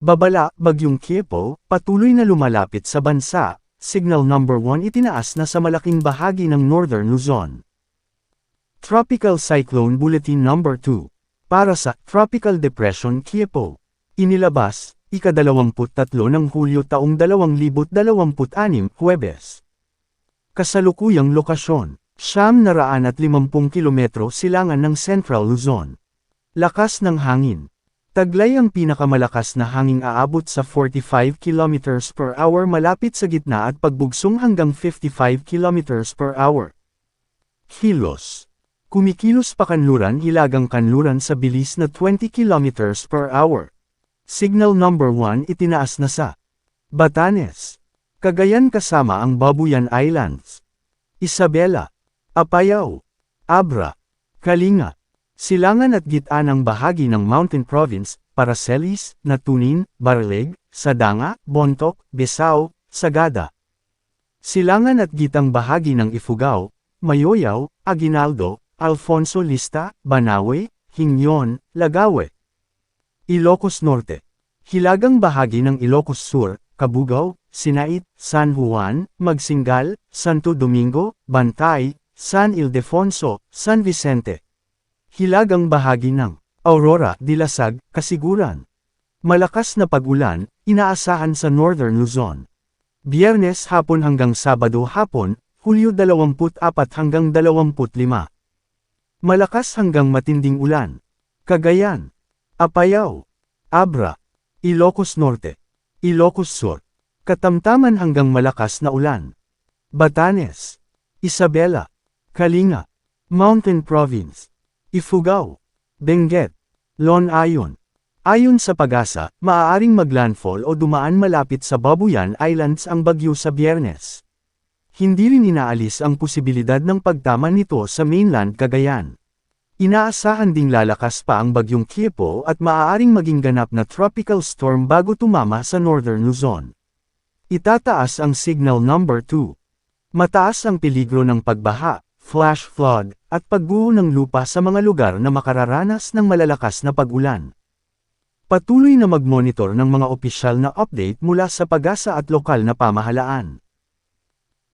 Babala, Bagyong Kyepo, patuloy na lumalapit sa bansa. Signal number 1 itinaas na sa malaking bahagi ng Northern Luzon. Tropical Cyclone Bulletin number 2. Para sa Tropical Depression Kyepo. Inilabas, ika-23 ng Hulyo taong 2026, Huwebes. Kasalukuyang lokasyon, 950 kilometro silangan ng Central Luzon. Lakas ng hangin. Taglay ang pinakamalakas na hanging aabot sa 45 km per hour malapit sa gitna at pagbugsong hanggang 55 km per hour. Kilos. Kumikilos pa kanluran hilagang kanluran sa bilis na 20 km per hour. Signal number 1 itinaas na sa Batanes, Cagayan kasama ang Babuyan Islands, Isabela, Apayao, Abra, Kalinga, silangan at gitnang bahagi ng Mountain Province, Paracelis, Natunin, Barleg, Sadanga, Bontoc, Besao, Sagada. Silangan at gitang bahagi ng Ifugao, Mayoyaw, Aguinaldo, Alfonso Lista, Banawe, Hingyon, Lagawe. Ilocos Norte. Hilagang bahagi ng Ilocos Sur, Cabugao, Sinait, San Juan, Magsingal, Santo Domingo, Bantay, San Ildefonso, San Vicente. Hilagang bahagi ng Aurora, Dilasag, Kasiguran. Malakas na pag-ulan, inaasahan sa Northern Luzon. Biyernes hapon hanggang Sabado hapon, Hulyo 24 hanggang 25. Malakas hanggang matinding ulan. Cagayan, Apayao, Abra, Ilocos Norte, Ilocos Sur. Katamtaman hanggang malakas na ulan. Batanes, Isabela, Kalinga, Mountain Province, Ifugao, Benguet, Lon Ayon. Ayon sa Pag-asa, maaaring maglandfall o dumaan malapit sa Babuyan Islands ang bagyo sa Biyernes. Hindi rin inaalis ang posibilidad ng pagtama nito sa mainland Cagayan. Inaasahan ding lalakas pa ang Bagyong Kyepo at maaaring maging ganap na tropical storm bago tumama sa Northern Luzon. Itataas ang signal number 2. Mataas ang peligro ng pagbaha, flash flood, at pagguho ng lupa sa mga lugar na makararanas ng malalakas na pag-ulan. Patuloy na mag-monitor ng mga opisyal na update mula sa Pag-asa at lokal na pamahalaan.